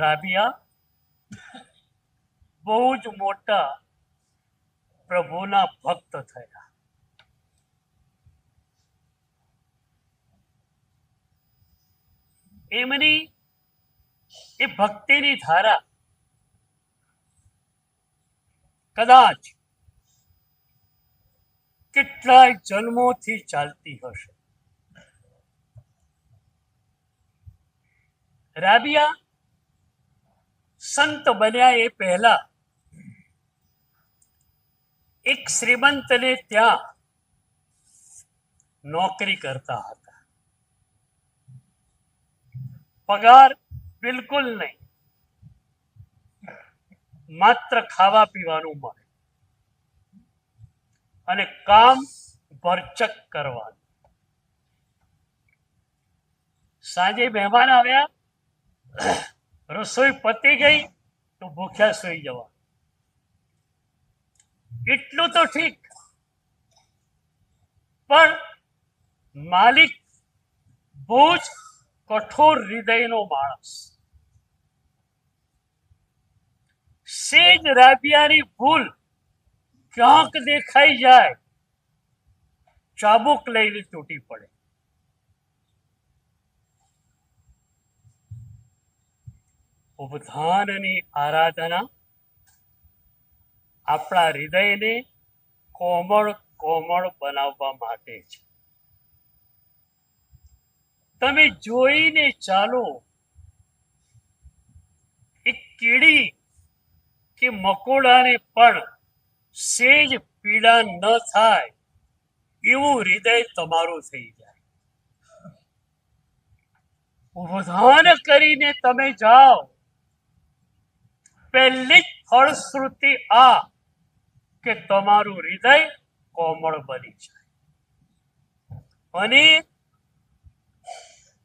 Rabia બહુ જ મોટા પ્રભુના ભક્ત થયા. એમની એ ભક્તિની ધારા કદાચ કેટલાય જન્મોથી ચાલતી હશે. રાબિયા સંત બન્યા એ પહેલા એક શ્રીમંતને ત્યાં નોકરી કરતા હતા. પગાર બિલકુલ નહીં, માત્ર ખાવા પીવાનું મળે અને કામ ભરચક કરવાનું. સાંજે મહેમાન આવ્યા, રસોઈ પતી ગઈ તો ભૂખ્યા સૂઈ જવા. એટલું તો ઠીક, પણ માલિક બહુ જ કઠોર હૃદયનો માણસ. સેજ રાબિયાની ભૂલ ક્યાંક દેખાઈ જાય, ચાબુક લઈને તૂટી પડે. ઉપધાનની આરાધના આપણા હૃદયને કોમળ કોમળ બનાવવા માટે છે. તમે જોઈને ચાલો, એક કીડી કે મકોડાને પણ સેજ પીડા ન થાય એવું હૃદય તમારું થઈ જાય. ઉપધાન કરીને તમે જાઓ, પહેલી જ ફળશ્રુતિ આ કે તમારું હૃદય કોમળ બની જાય અને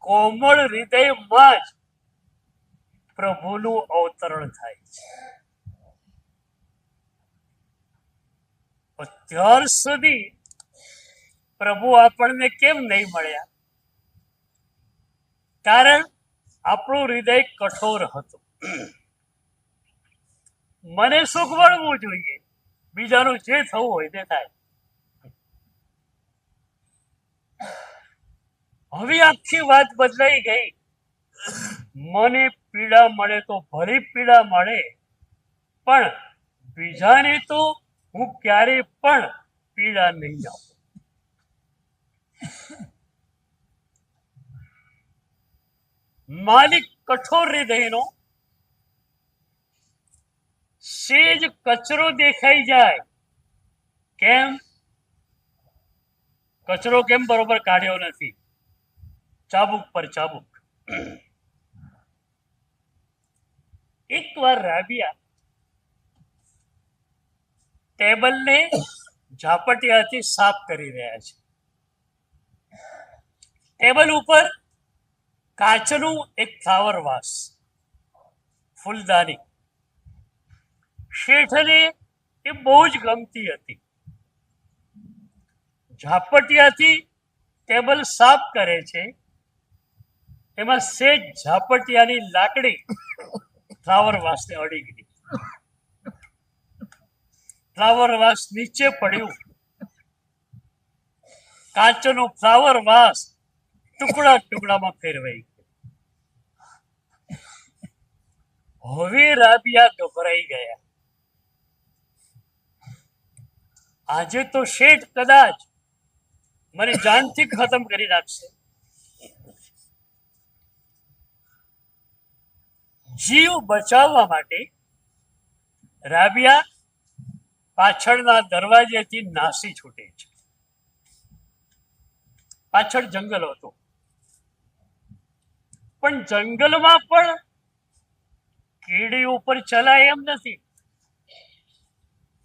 કોમળ હૃદયમાં જ પ્રભુનું અવતરણ થાય છે. અત્યાર સુધી પ્રભુ આપણને કેમ નહીં મળ્યા? કારણ આપણું હૃદય કઠોર હતું. મને સુખ મળવું જોઈએ, બીજાનું જે થવું હોય તે થાય. હવે આખી વાત બદલાઈ ગઈ. મને પીડા મળે તો ભરી પીડા મળે, પણ બીજાને તો હું ક્યારે પણ પીડા નહીં આપું. માલિક કઠોર હૃદયનો. સેજ કચરો દેખાઈ જાય, કેમ કચરો કેમ બરોબર કાઢ્યો નથી, ચાબુક પર ચાબુક. એકવાર રાબિયા ટેબલને ઝાપટિયાથી સાફ કરી રહ્યા છે. ટેબલ ઉપર કાચનું એક ફ્લાવર વાસ, ફૂલદાની. શેઠને એ બહુ જ ગમતી હતી. ઝાપટિયાથી ટેબલ સાફ કરે છે, એમાં સેજ ઝાપટિયાની લાકડી ફ્લાવર વાસને અડી ગઈ. ફ્લાવર વાસ નીચે પડ્યું. કાચનું ફ્લાવર વાસ ટુકડા ટુકડામાં ફેરવાઈ ગયું. હવે રાબિયા ગભરાઈ ગયા. આજે તો શેઠ કદાચ મને જાનથી ખતમ કરી નાખશે. જીવ બચાવવા માટે રાબિયા પાછળના દરવાજેથી નાસી છૂટે છે. પાછળ જંગલ હતો, પણ જંગલમાં પણ કીડી ઉપર ચલાય એમ નથી.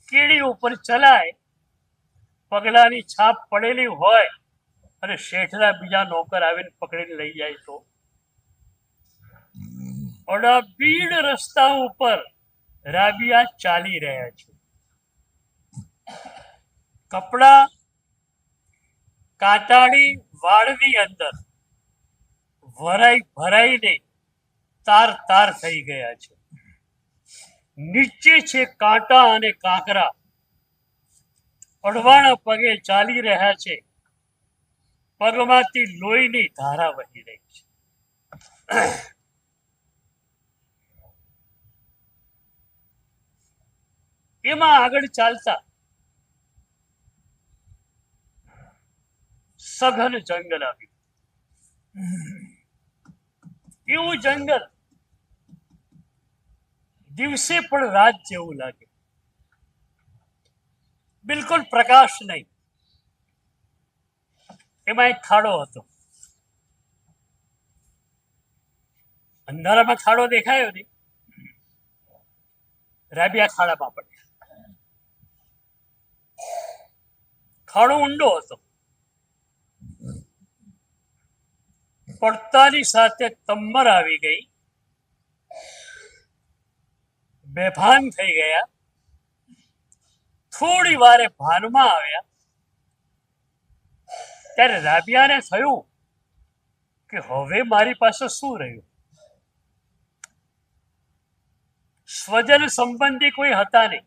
કીડી ઉપર ચલાય, પગલાની છાપ પડેલી હોય અને શેઠના બીજા નોકર આવીને પકડીને લઈ જાય તો? અડાબીડ રસ્તા ઉપર રાબિયા ચાલી રહ્યા છે. કપડા કાંટાળી વાળની અંદર ભરાઈને તાર તાર થઈ ગયા છે. નીચે છે કાંટા અને કાંકરા, અડવાણા પગે ચાલી રહ્યા છે, પગમાંથી લોહીની ધારા વહી રહી છે. એમાં આગળ ચાલતા સઘન જંગલ આવ્યું. એવું જંગલ દિવસે પણ રાત જેવું લાગે, બિલકુલ પ્રકાશ નહીં. એમાં એક ખાડો હતો. અંધારામાં ખાડો દેખાયો નહીં. રાબિયા ખાડામાં પડ્યા. ખાડો ઊંડો હતો. પડતાની સાથે તમ્બર આવી ગઈ, બેભાન થઈ ગયા. થોડી વારે ભાનમાં આવ્યા ત્યારે રાબિયાને થયું કે હવે મારી પાસે શું રહ્યું. સ્વજન સંબંધી કોઈ હતા નહીં,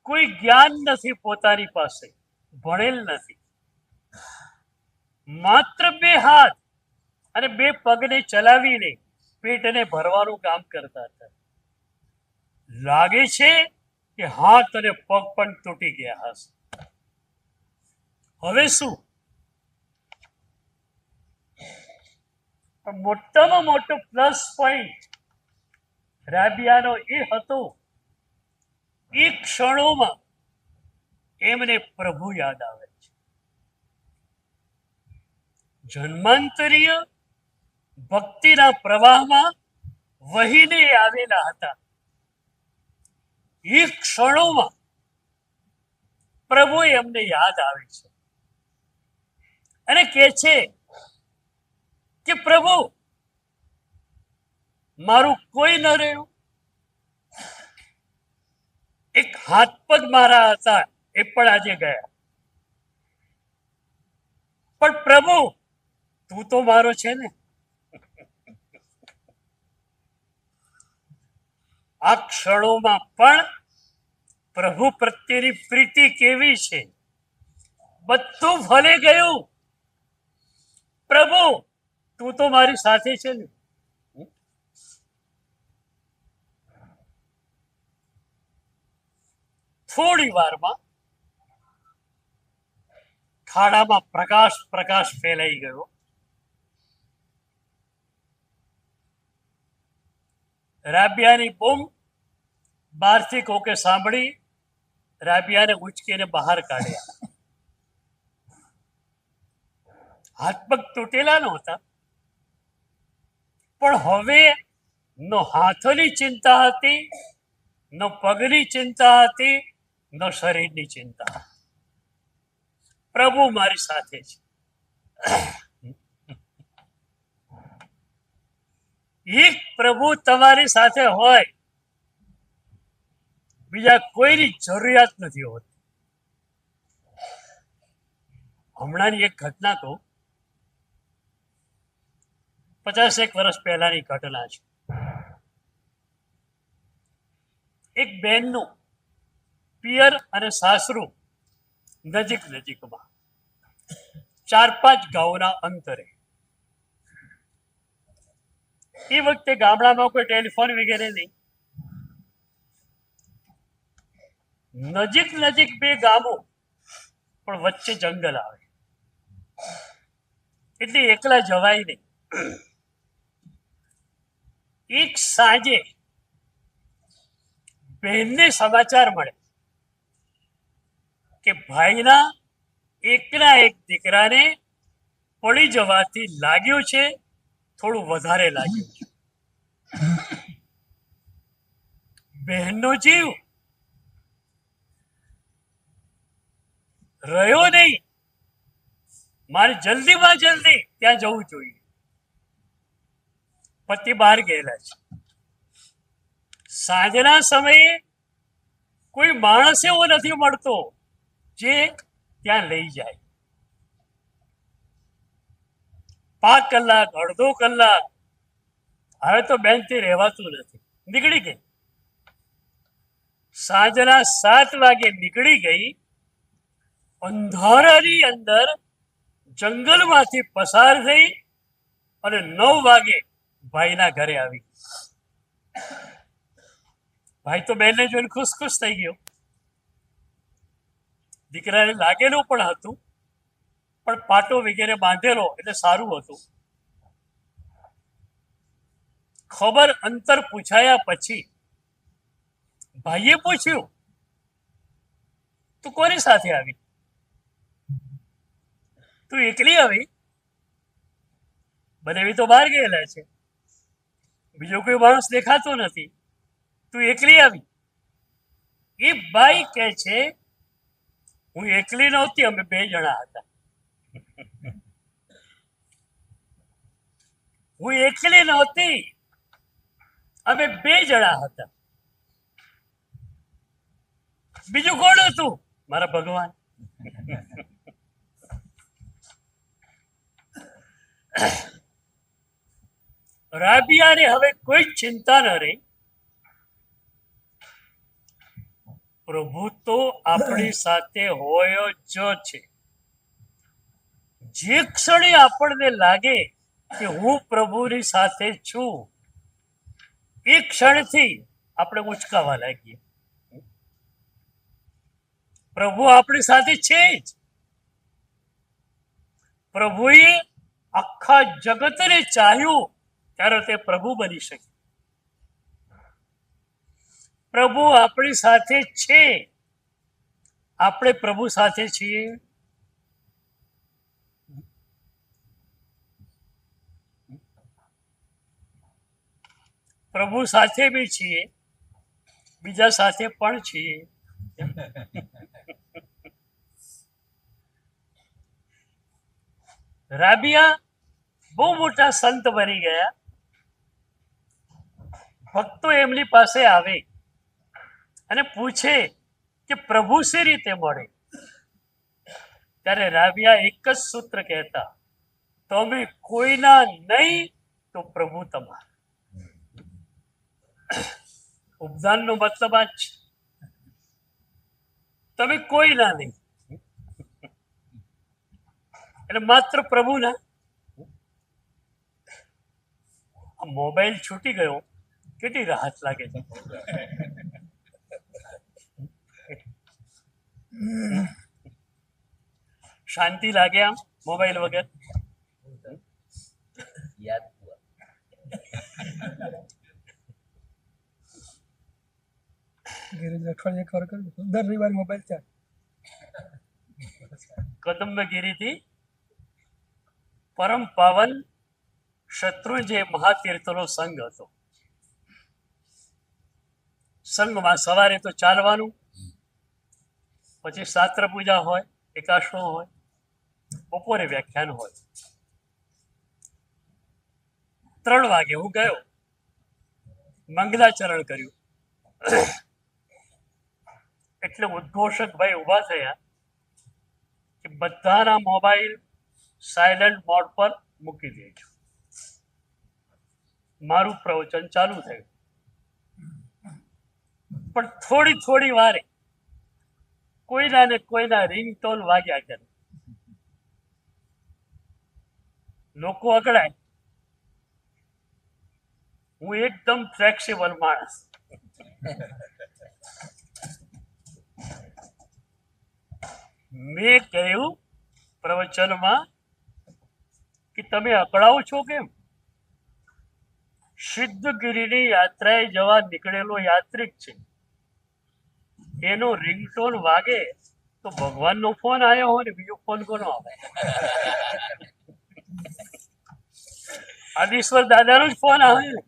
કોઈ જ્ઞાન નથી પોતાની પાસે, ભણેલ નથી. માત્ર બે હાથ અને બે પગને ચલાવીને પેટને ભરવાનું કામ કરતા હતા. લાગે છે કે હાથ અને પગ પણ તૂટી ગયા હશે. હવે શું? મોટામાં મોટો પ્લસ પોઈન્ટ રાબિયાનો એ હતો, એ ક્ષણોમાં એમને પ્રભુ યાદ આવે છે. જન્માંતરીય ભક્તિના પ્રવાહમાં વહીને આવેલા હતા. એ ક્ષણોમાં પ્રભુ એમને યાદ આવે છે અને કહે છે કે પ્રભુ, મારું કોઈ ન રહ્યું. એક હાથ પગ મારા હતા, એ પણ આજે ગયા. પણ પ્રભુ, તું તો મારો છે ને. આ ક્ષણોમાં પણ પ્રભુ પ્રત્યેની પ્રીતિ કેવી છે. બધું ભલે ગયું, પ્રભુ તું તો મારી સાથે છે ને. થોડી વારમાં ખાડામાં પ્રકાશ પ્રકાશ ફેલાઈ ગયો. રાબિયાની બૂમ બહારથી કોકે સાંભળી, રાબિયાને ઉચકીને બહાર કાઢ્યા. હાથ પગ તૂટેલા નહોતા, પણ હવે ન હાથની ચિંતા હતી, ન પગની ચિંતા હતી, ન શરીરની ચિંતા. પ્રભુ મારી સાથે છે. એક પ્રભુ તમારી સાથે હોય, બીજા કોઈની જરૂરિયાત નથી હોતી. હમણાંની એક ઘટના તો 50 વર્ષ પહેલાની ઘટના છે. એક બહેનનું પિયર અને સાસરું નજીક નજીકમાં, 4-5 ગામના અંતરે. એ વખતે ગામડામાં કોઈ ટેલિફોન વગેરે નહીં. નજીક નજીક બે ગામો, પણ વચ્ચે જંગલ આવે, એટલે એકલા જવાય નહીં. એક સાંજે બહેનને સમાચાર મળે કે ભાઈના એકના એક દીકરાને પડી જવાથી લાગ્યું છે, થોડું વધારે લાગ્યું છે. બહેનનો જીવ રહ્યો નહીં. મારે જલ્દીમાં જલ્દી ત્યાં જવું જોઈએ. પતિ બહાર ગયેલા છે. સાંજના સમયે કોઈ માણસ એવો નથી મળતો જે ત્યાં લઈ જાય. 5 કલાક, અડધો કલાક, હવે તો બેનથી રહેવાતું નથી. નીકળી ગઈ. સાંજના 7 વાગે નીકળી ગઈ. અંધારાની અંદર જંગલમાંથી પસાર થઈ અને 9 વાગે ભાઈના ઘરે આવી. ભાઈ તો બેનને જોઈને ખુશ ખુશ થઈ ગયો. દીકરાને લાગેલું પણ હતું, પણ પાટો વગેરે બાંધેલો એટલે સારું હતું. ખબર અંતર પૂછાયા પછી ભાઈએ પૂછ્યું, તું કોની સાથે આવી? તું એકલી આવી? બનેવી તો બહાર ગયેલા છે, બીજો કોઈ માણસ દેખાતો નથી, તું એકલી આવી? એ બાઈ કહે છે, હું એકલી નહોતી, અમે 2 જણા હતા. હું એકલી નહોતી, અમે 2 જણા હતા. બીજું કોણ હતું? મારા ભગવાન. રાબિયાને હવે કોઈ ચિંતા ન રહી. પ્રભુ તો આપણી સાથે હોય જ છે. જે ક્ષણે આપણને લાગે કે હું પ્રભુની સાથે છું, એ ક્ષણથી આપણે ઉચકાવા લાગીએ. પ્રભુ આપણી સાથે છે જ. પ્રભુએ આખા જગતને ચાહ્યું ત્યારે તે પ્રભુ બની શકે. પ્રભુ આપણી સાથે છે, આપણે પ્રભુ સાથે છીએ. પ્રભુ સાથે બી છીએ, બીજા સાથે પણ છીએ. રાબિયા બહુ મોટા સંત બની ગયા. ભક્તો એમની પાસે આવે અને પૂછે કે પ્રભુ શી રીતે મળે? ત્યારે રાબિયા એક જ સૂત્ર કહેતા, તમે કોઈના નહીં તો પ્રભુ તમારા. ઉપદાનનો મતલબ આ જ છે, તમે કોઈના નહીં એટલે માત્ર પ્રભુના. આ મોબાઈલ છૂટી ગયો, કેટલી રાહત લાગે છે. શાંતિ લાગે આમ મોબાઈલ વગર. યાદ અઠવાડિયે ખબર કરું દર રવિવાર મોબાઈલ ચાર્જ. કદંબગીરીથી પરમ પાવન શત્રુંજય મહાતીર્થનો સંઘ હતો. સંઘમાં સવારે તો ચાલવાનું, પછી શાસ્ત્ર પૂજા હોય, એકાશો હોય, બપોરે વ્યાખ્યાન હોય. 3 વાગે હું ગયો, મંગલાચરણ કર્યું એટલે ઉદ્ઘોષક ભાઈ ઉભા થયા કે બધાના મોબાઈલ સાયલન્ટ મોડ પર મૂકી દેજો. મારું પ્રવચન ચાલુ થયું, પણ થોડી વારે કોઈના ને કોઈના રિંગટોન વાગ્યા કરે. લોકો અકળાય. હું એકદમ ફ્લેક્સિબલ માણસ. મેં કહ્યું પ્રવચનમાં કે તમે અકળાવો છો કેમ? સિદ્ધગીરીની યાત્રાએ જવા નીકળેલો યાત્રિક છે, એનો રિંગટોન વાગે તો ભગવાનનો ફોન આવ્યો હોય ને બીજો ફોન કોનો આવે? આદિશ્વર દાદાનો જ ફોન આવે ને.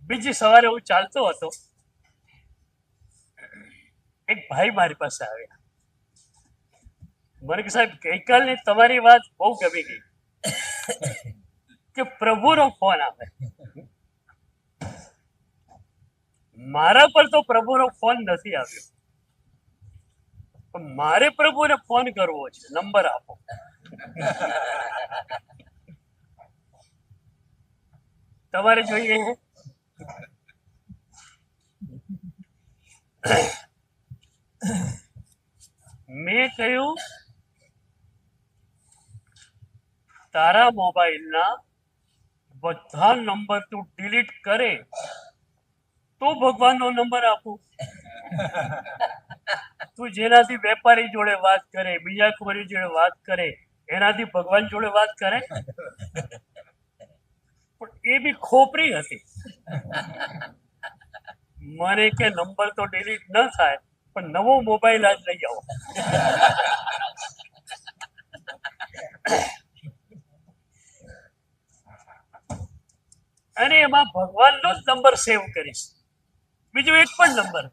બીજી સવારે હું ચાલતો હતો, એક ભાઈ મારી પાસે આવ્યા. મને કે સાહેબ ગઈકાલની તમારી વાત બહુ ગમી ગઈ કે પ્રભુનો ફોન આવે. મારા પર તો પ્રભુનો ફોન નથી આવ્યો. પણ મારે પ્રભુને ફોન કરવો છે, નંબર આપો. તમારે જોઈએ મેં કહ્યું તારા મોબાઈલના બધા નંબર તું ડિલીટ કરે તો ભગવાનનો નંબર આપું. તું જેનાથી વેપારી જોડે વાત કરે, બીજા કોઈ જોડે વાત કરે, એનાથી ભગવાન જોડે વાત કરે. પણ એ બી ખોપરી હતી. મને કે નંબર તો ડિલીટ ન થાય, પણ નવો મોબાઈલ આજ લઈ આવો. અને એમાં ભગવાનનો જ નંબર સેવ કરીશ, બીજો એક પણ નંબર.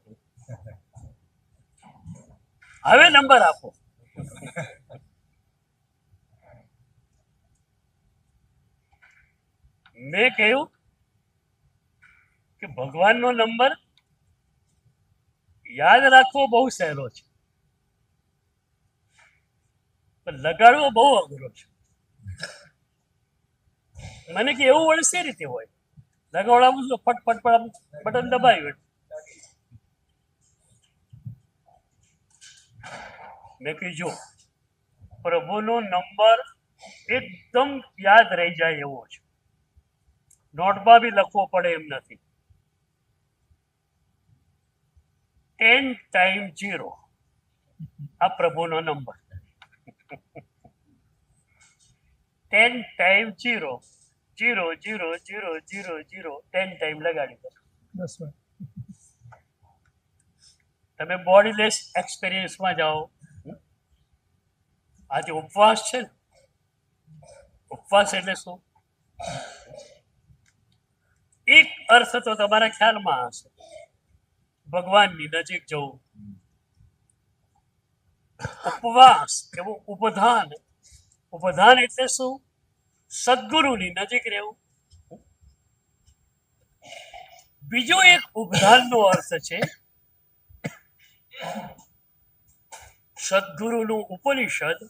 હવે નંબર આપો. મેં કહ્યું કે ભગવાનનો નંબર યાદ રાખવો બહુ સહેલો છે, પણ લગાડવો બહુ અઘરો છે. મને કે એવું વળે શી રીતે હોય? લગાવડાવું છું, ફટ ફટ ફટ બટન દબાવ્યું. મેં કીધું પ્રભુનો નંબર એકદમ યાદ રહી જાય એવો છે, નોટમાં બી લખવો પડે એમ નથી. 10 × 0 આ પ્રભુનો નંબર. 10 × 0 0 0 0 0 0 10 ટાઈમ લગાડી દો. 10 વાર. તમે બોડીલેસ એક્સપિરિયન્સમાં જાઓ. આજે ઉપવાસ છે ને, ઉપવાસ એટલે શું? એક અર્થ તો તમારા ખ્યાલમાં હશે, ભગવાનની નજીક જવું. ઉપવાસ એવું ઉપધાન. ઉપધાન એટલે શું? સદગુરુની નજીક રહેવું. બીજો એક ઉપધાનનો અર્થ છે સદગુરુનું ઉપનિષદ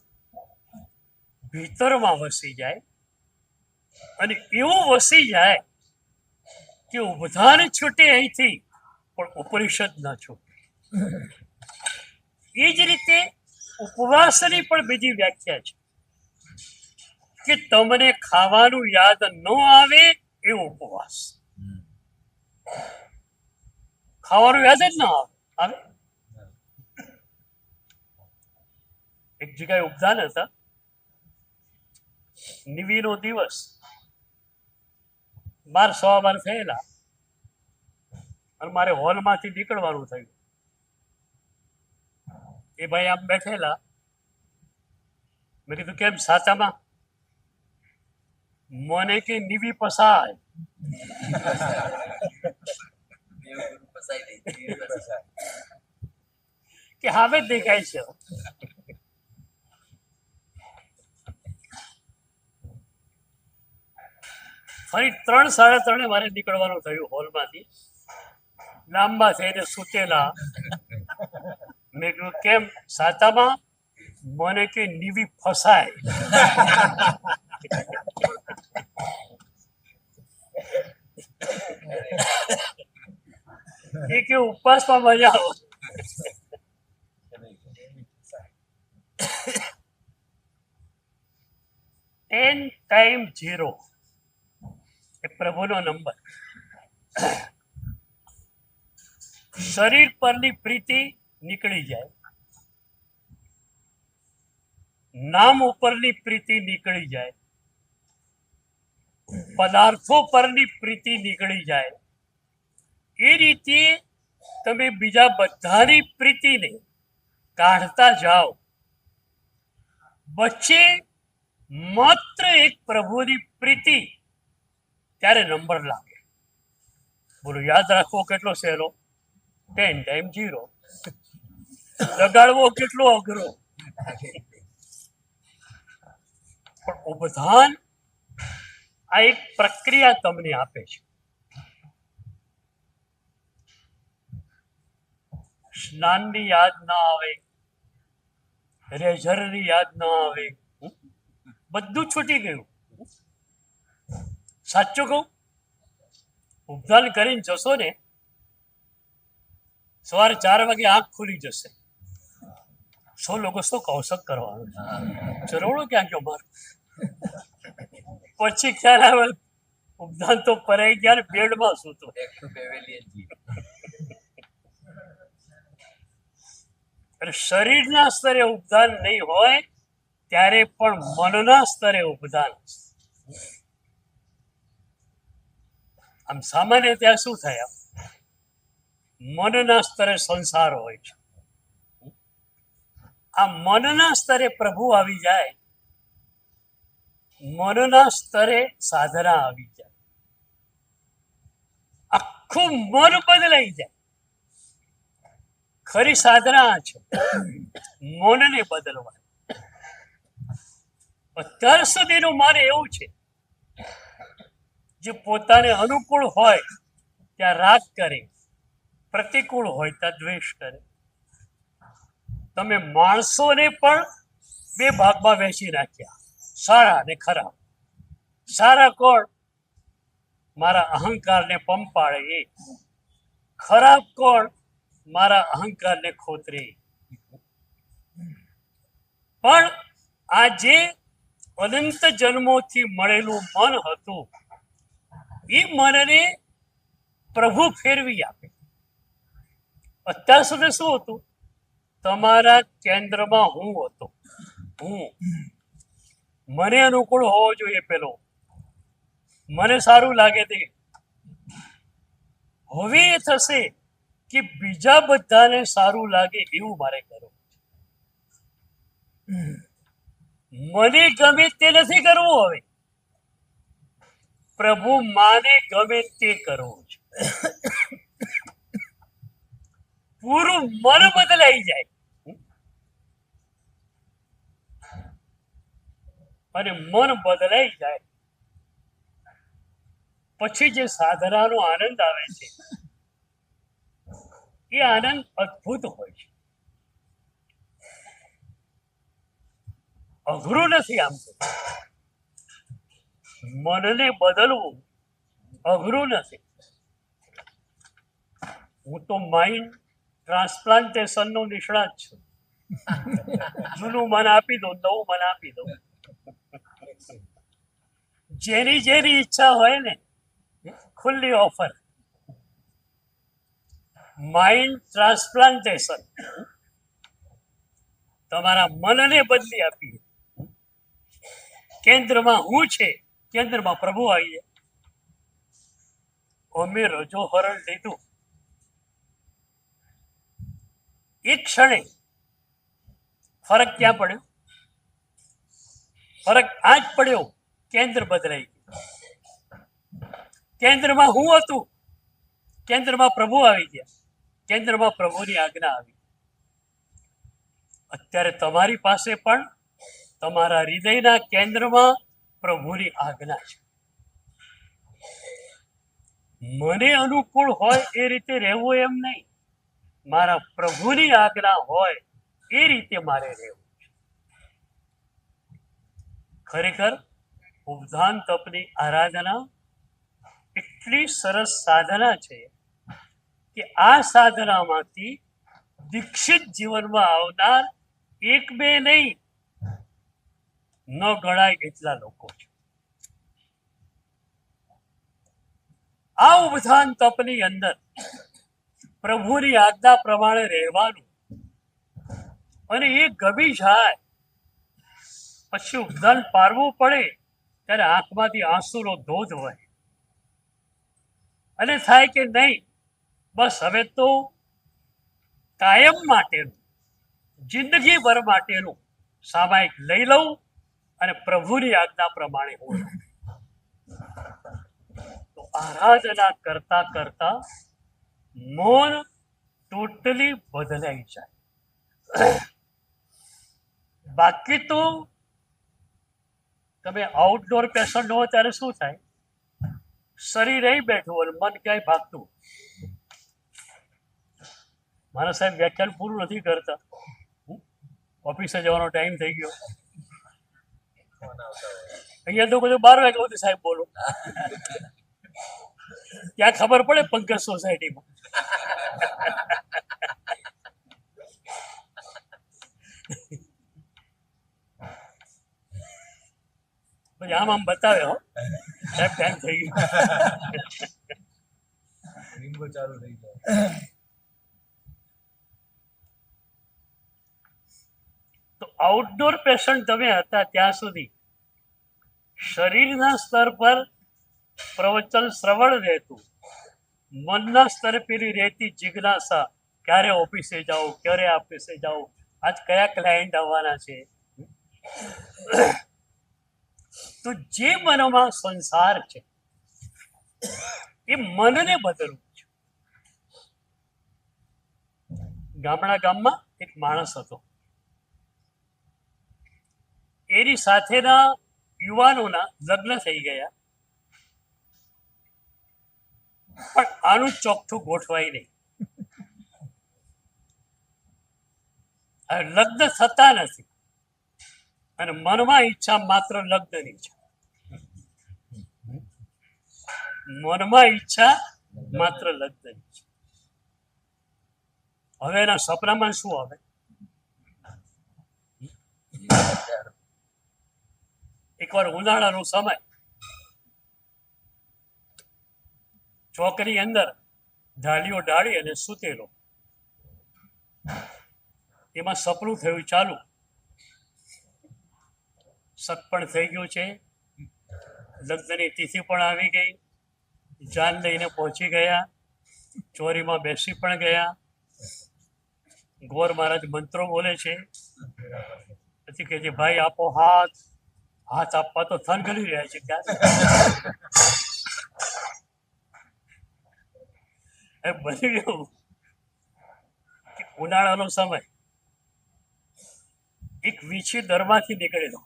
ભીતરમાં વસી જાય, અને એવું વસી જાય કે ઉપધાન છૂટે અહીંથી, પણ ઉપનિષદ ના છૂટે. એ જ રીતે ઉપવાસની પણ બીજી વ્યાખ્યા છે કે તમને ખાવાનું યાદ ન આવે એ ઉપવાસ. ખાવાનું યાદ જ ના આવે. એક જગ્યાએ ઉપદાન હતા, નિવીનો દિવસ, 12:15 થયેલા, અને મારે હોલમાંથી નીકળવાનું થયું. એ ભાઈ આમ બેઠેલા. મેં કીધું કેમ સાચામાં? મને કે નિવી પસાય. કે હવે દેખાય છે. ફરી 3:30 મારે નીકળવાનું થયું હોલમાંથી. લાંબા થઈને સૂતેલા. મેં કીધું કેમ સાચામાં? મને કે નિવી ફસાય. એ કે ઉપવાસમાં મજા આવે. 10 × 0 એ પ્રભુનો નંબર. શરીર પરની પ્રીતિ નીકળી જાય, નામ ઉપરની પ્રીતિ નીકળી જાય, પદાર્થો પરની પ્રીતિ નીકળી જાય. એ રીતે તમે બીજા બધાની પ્રીતિને કાઢતા જાઓ, વચ્ચે માત્ર એક પ્રભુની પ્રીતિ, ત્યારે નંબર લાગે. બોલો, યાદ રાખવો કેટલો સહેલો? 10 × 0. લગાડવો કેટલો અઘરો? પણ ઉપધાન આ એક પ્રક્રિયા તમને આપે છે. સ્નાનની યાદ ના આવે, રેઝરની યાદ ન આવે, બધું છૂટી ગયું. સાચું કહું, ઉપધાન કરીને જશો ને, સવારે 4 વાગે આંખ ખુલી જશે. 100 લોકો શું કૌશક કરવાનું છે, ચરોડો ક્યાં ગયો મારો. પછી ખ્યાલ આવે ઉપધાન તો પરાઈ ગયા ને બેડમાં સૂતો. શરીરના સ્તરે ઉપધાન નહીં હોય ત્યારે પણ મનના સ્તરે ઉપધાન. આમ સામાન્ય ત્યાં શું થાય, મનના સ્તરે સંસાર હોય છે, આ મનના સ્તરે પ્રભુ આવી જાય, મનના સ્તરે સાધના આવી જાય, આખું મન બદલાઈ જાય. ખરી સાધના છે મનને બદલવા. અત્યાર સુધીનું મન એવું છે જે પોતાને અનુકૂળ હોય ત્યાં રાગ કરે, પ્રતિકૂળ હોય ત્યાં દ્વેષ કરે. તમે માણસોને પણ 2 ભાગમાં વહેંચી નાખ્યા, સારા અને ખરાબ. સારા કોણ? મારા અહંકારને પંપાળે એ. ખરાબ કોણ? મારા અહંકારને ખોતરે. પણ આ જે અનંત જન્મોથી મળેલું મન હતું, એ મનને પ્રભુ ફેરવી આપે. અત્યાર સુધી શું હતું? તમારા કેન્દ્રમાં હું હતો. હું મને અનુકૂળ હોવો જોઈએ પેલો, મને સારું લાગે તે. હવે એ થશે કે બીજા બધાને સારું લાગે એવું મારે કરવું. મને ગમે તે નથી કરવું. હવે પ્રભુ માને ગમે તે કરવું છે. પૂરું મન બદલાઈ જાય અને મન બદલાઈ જાય પછી જે સાધનાનો આનંદ આવે છે, એ આનંદ અદ્ભુત હોય છે. અઘરું નથી. આમ તો મનને બદલવું અઘરું નથી. હું તો માઇન્ડ ટ્રાન્સપ્લાન્ટેશન નો નિષ્ણાત છું. જૂનું મન આપી દો, નવું મન આપી દો. જેની જેની ઈચ્છા હોય ને, ખુલ્લી ઓફર. માઇન્ડ ટ્રાન્સપ્લાન્ટેશન, તમારા મનને બદલી આપીએ. કેન્દ્રમાં હું છે, કેન્દ્રમાં પ્રભુ આવી જાય. અમે રજો હરણ લીધું, એક ક્ષણે ફરક ક્યાં પડ્યો? ફરક આ જ પડ્યો, કેન્દ્ર બદલાઈ ગયું. કેન્દ્રમાં હું હતું, કેન્દ્રમાં પ્રભુ આવી ગયા, કેન્દ્રમાં પ્રભુની આજ્ઞા આવી. અત્યારે તમારી પાસે પણ તમારા હૃદયના કેન્દ્રમાં પ્રભુની આજ્ઞા છે. મને અનુકૂળ હોય એ રીતે રહેવું એમ નહીં, મારા પ્રભુની આજ્ઞા હોય એ રીતે મારે રહેવું. ખરેખર ઉપધાન તપની આરાધના એટલી સરસ સાધના છે કે આ સાધનામાંથી દીક્ષિત જીવનમાં આવનાર 1-2 નહીં, ન ગણાય એટલા લોકો છે. આ ઉપધાન તપની અંદર પ્રભુની આજ્ઞા પ્રમાણે રહેવાનું અને એ ગમી જાય પછી ઉપધાન પારવું પડે ત્યારે આંખમાંથી આંસુનો ધોધ વહે અને થાય કે નહીં, બસ હવે તો કાયમ માટેનું, જિંદગીભર માટેનું સામાયિક લઈ લઉં અને પ્રભુની આજ્ઞા પ્રમાણે હું. તો આરાધના કરતા કરતા મન ટોટલી બદલાઈ જાય. બાકી તો તમે આઉટડોર પેશન્ટ હો ત્યારે શું થાય? શરીર અહીં બેઠું અને મન ક્યાંય ભાગતું. મારા સાહેબ વ્યાખ્યાન પૂરું નથી કરતા. ઓફિસે જવાનો ટાઈમ થઈ ગયો. અહીંયા તો બધું 12 વાગ્યા સુધી સાહેબ બોલો. ત્યાં ખબર પડે પંકજ સોસાયટીમાં. પછી આમ બતાવે હો સાહેબ ટાઈમ થઈ ગયો. તો આઉટડોર પેશન્ટ તમે હતા ત્યાં સુધી શરીરના સ્તર પર પ્રવચન શ્રવણ રહેતું, મનના સ્તરે પેલી રહેતી જિજ્ઞાસા, ક્યારે ઓફિસે જાઓ, ક્યારે ઓફિસે જાઓ, આજ કયા ક્લાયન્ટ આવવાના છે. તો જે મનમાં સંસાર છે એ મનને બદલવું છે. ગામમાં એક માણસ હતો. એની સાથેના યુવાનોના લગ્ન થઈ ગયા, પણ આનું ચોખ્ઠું ગોઠવાય નહીં. લગ્ન થતા નથી અને મનમાં ઈચ્છા માત્ર લગ્નની છે. મનમાં ઈચ્છા માત્ર લગ્નની છે. હવે એના સપનામાં શું આવે? એકવાર ઉનાળાનો સમય, ચોકની અંદર ઢાળીઓ ઢાળી અને સૂતેલો. એમાં સપનું થયું ચાલુ, સગપણ થઈ ગયું છે, લગ્નની તિથિ પણ આવી ગઈ, જાન લઈને પહોંચી ગયા, ચોરીમાં બેસી પણ ગયા. ગોર મહારાજ મંત્રો બોલે છે. પછી કહે છે, ભાઈ આપો હાથ. હાથ આપવા તો થન ગળી રહ્યા છે. ક્યાં બની ગયું કે ઉનાળાનો સમય, એક વીછી દરમાંથી નીકળેલો,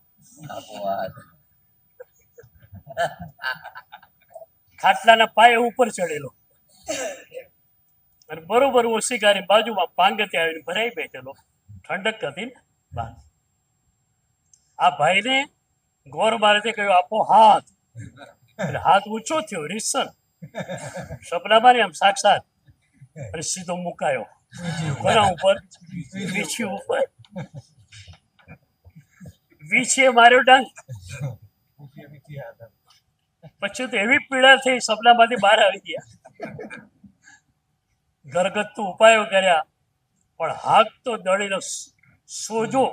ખાટલાના પાયે ઉપર ચડેલો અને બરોબર ઓશિકાની બાજુમાં પાંગતે આવીને ભરાઈ બેઠેલો. ઠંડક હતી ને બહાર. આ ભાઈને ગોર મહારાજે કહ્યું, આપો હાથ. એટલે હાથ ઊંચો થયો, રીસન સપનામાં આમ સાક્ષાત, અને સીધો મુકાયો કોના ઉપર? વીછી ઉપર. વીછીએ માર્યો ડાંગ. પછી તો એવી પીડા થઈ, સપનામાંથી બહાર આવી ગયા. ઘરગથ્થુ ઉપાયો કર્યા, પણ હાથ તો દળીનો સોજો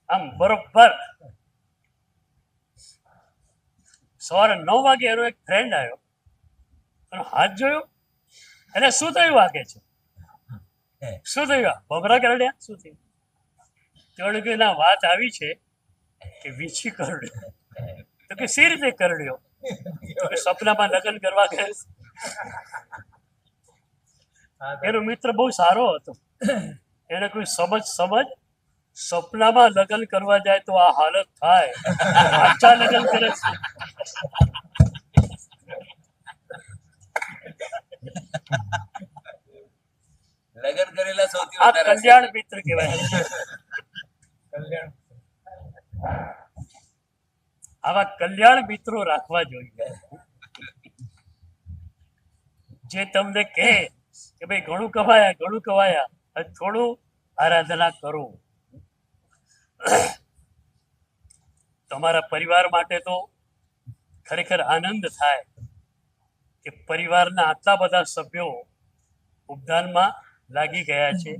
આમ બરોબર. સવારે 9 વાગે એનો એક ફ્રેન્ડ આવ્યો અને હાથ જોયો. એટલે શું થયું? વાગે છે શું થયું? ભમરા કરડ્યા? શું થયું? તેણે કહ્યું, ના વાત આવી છે કે વીછી કરડ્યો. તો કે સી રીતે કરડ્યો? તો કે સપનામાં લગ્ન કરવા ગયો. એનો મિત્ર બહુ સારો હતો. એને કોઈ સમજ સપનામાં લગ્ન કરવા જાય તો આ હાલત થાય. સાચા લગ્ન કરે છે. લગન કરેલા સૌથી આ વધારે કલ્યાણ મિત્ર કહેવાય. આવા કલ્યાણ મિત્રો રાખવા જોઈએ, જે તમને કહે કે ભાઈ ઘણું કમાયા, થોડું આરાધના કરો. તમારા પરિવાર માટે તો ખરેખર આનંદ થાય કે પરિવારના આટલા બધા સભ્યો ઉપદાનમાં લાગી ગયા છે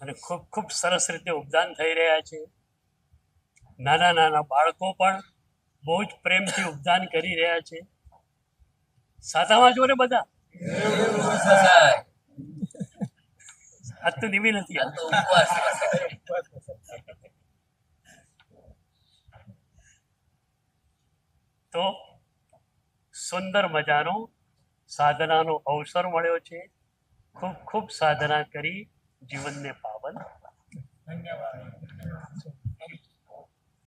અને ખૂબ ખૂબ સરસ રીતે ઉપદાન થઈ રહ્યા છે. નાના બાળકો પણ બહુ જ પ્રેમથી ઉપદાન કરી રહ્યા છે. સાતામાં જો ને બધા. આજ તો નિમી નથી. તો સુંદર મજાનો સાધનાનો અવસર મળ્યો છે. ખૂબ ખૂબ સાધના કરી જીવનને પાવન. ધન્યવાદ.